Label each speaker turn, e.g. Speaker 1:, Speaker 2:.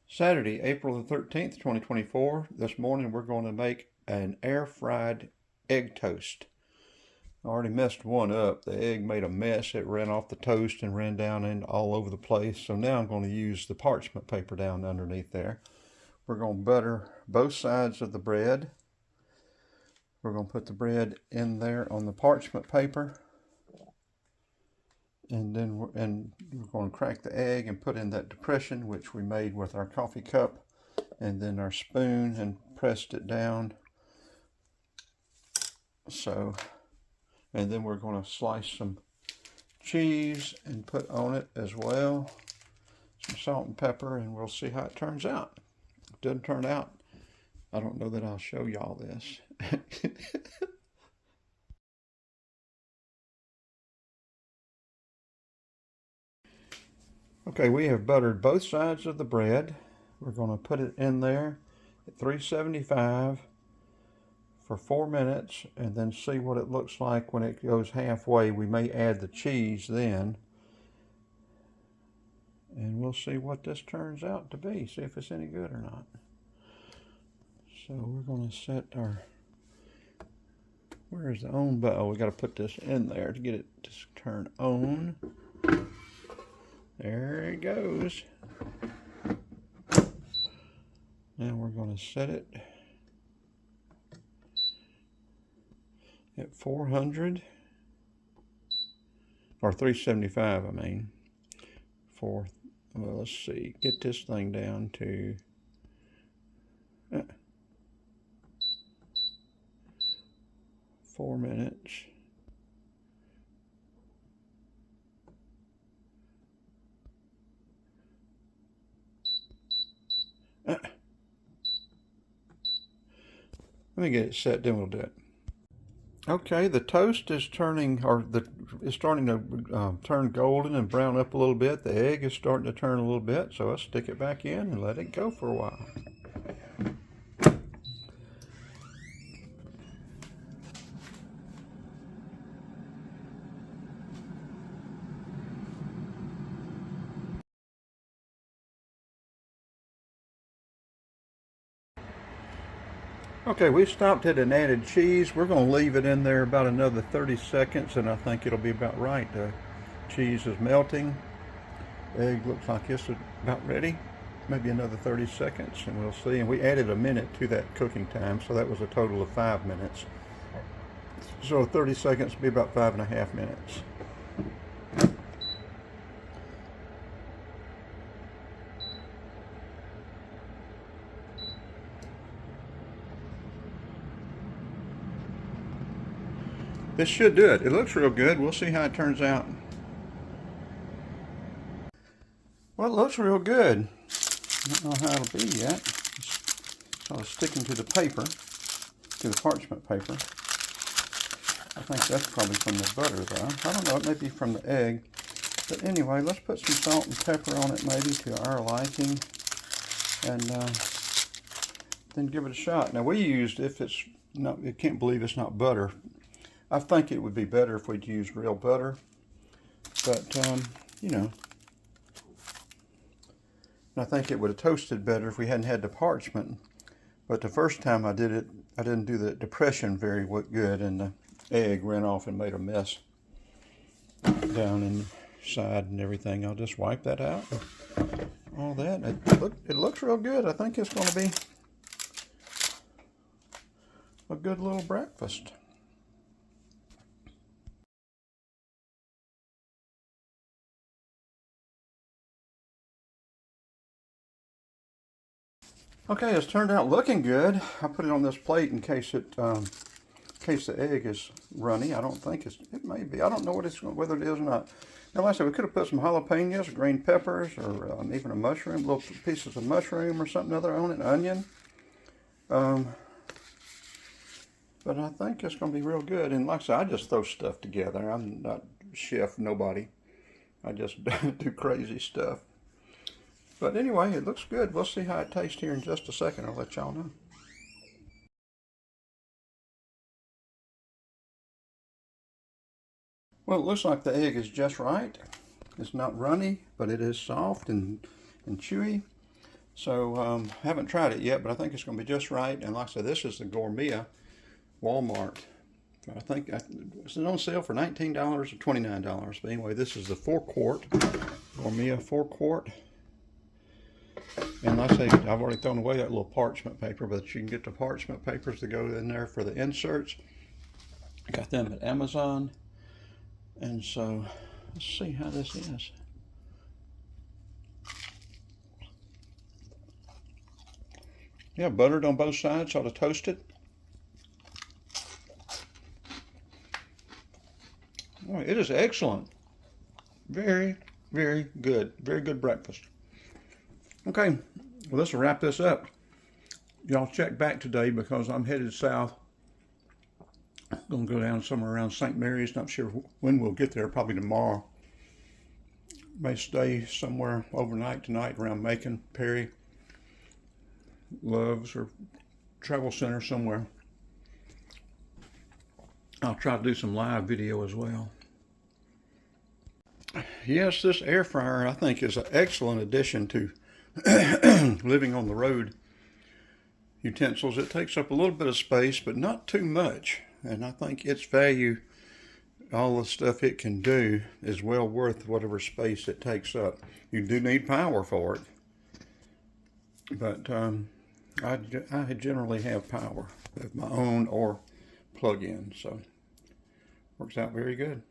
Speaker 1: Saturday, April the 13th, 2024. This morning we're going to make an air-fried egg toast. I already messed one up. The egg made a mess. It ran off the toast and ran down and all over the place. So now I'm going to use the parchment paper down underneath there. We're going to butter both sides of the bread. We're going to put the bread in there on the parchment paper. And then we're going to crack the egg and put in that depression, which we made with our coffee cup and then our spoon and pressed it down. So, and then we're going to slice some cheese and put on it as well. Some salt and pepper, and we'll see how it turns out. If it doesn't turn out, I don't know that I'll show y'all this. Okay, we have buttered both sides of the bread. We're going to put it in there at 375 for 4 minutes and then see what it looks like when it goes halfway. We may add the cheese then. And we'll see what this turns out to be, see if it's any good or not. So we're going to set our, where's the on button? Oh, we got to put this in there to get it to turn on. There it goes. Now we're going to set it at 400 or 375, I mean. Well, let's see. Get this thing down to 4 minutes. Let me get it set, then we'll do it. Okay, the toast is turning, is starting to turn golden and brown up a little bit. The egg is starting to turn a little bit, so let's stick it back in and let it go for a while. Okay, we stopped it and added cheese. We're going to leave it in there about another 30 seconds, and I think it'll be about right. The cheese is melting. Egg looks like it's about ready. Maybe another 30 seconds, and we'll see. And we added a minute to that cooking time, so that was a total of 5 minutes. So 30 seconds would be about 5.5 minutes. This should do it. It looks real good. We'll see how it turns out. Well, it looks real good. I don't know how it'll be yet. It's sort of sticking to the paper, to the parchment paper. I think that's probably from the butter, though. I don't know. It may be from the egg. But anyway, let's put some salt and pepper on it, maybe to our liking, and then give it a shot. Now, we used, if it's not, I can't believe it's not butter. I think it would be better if we'd used real butter, but, you know, and I think it would have toasted better if we hadn't had the parchment. But the first time I did it, I didn't do the depression very good, and the egg ran off and made a mess down inside and everything. I'll just wipe that out. All that. It looks real good. I think it's going to be a good little breakfast. Okay, it's turned out looking good. I put it on this plate in case the egg is runny. I don't think it may be. I don't know whether it is or not. Now, like I said, we could have put some jalapenos, or green peppers, or even a mushroom, little pieces of mushroom or something other on it, onion. But I think it's going to be real good. And like I said, I just throw stuff together. I'm not chef, nobody. I just do crazy stuff. But anyway, it looks good. We'll see how it tastes here in just a second. I'll let y'all know. Well, it looks like the egg is just right. It's not runny, but it is soft and chewy. So haven't tried it yet, but I think it's going to be just right. And like I said, this is the Gourmet Walmart. I think it's on sale for $19 or $29. But anyway, this is the 4-quart Gourmet 4-quart. And like I say, I've already thrown away that little parchment paper, but you can get the parchment papers to go in there for the inserts. I got them at Amazon. And so let's see how this is. Yeah, buttered on both sides, sort of toasted. Oh, it is excellent. Very, very good. Very good breakfast. Okay, well, this will wrap this up. Y'all check back today because I'm headed south. I'm going to go down somewhere around St. Mary's. Not sure when we'll get there, probably tomorrow. May stay somewhere overnight tonight around Macon, Perry, Loves, or Travel Center somewhere. I'll try to do some live video as well. Yes, this air fryer I think is an excellent addition to living on the road utensils. It takes up a little bit of space, but not too much. And I think its value, all the stuff it can do, is well worth whatever space it takes up. You do need power for it, but I generally have power of my own or plug-in, so works out very good.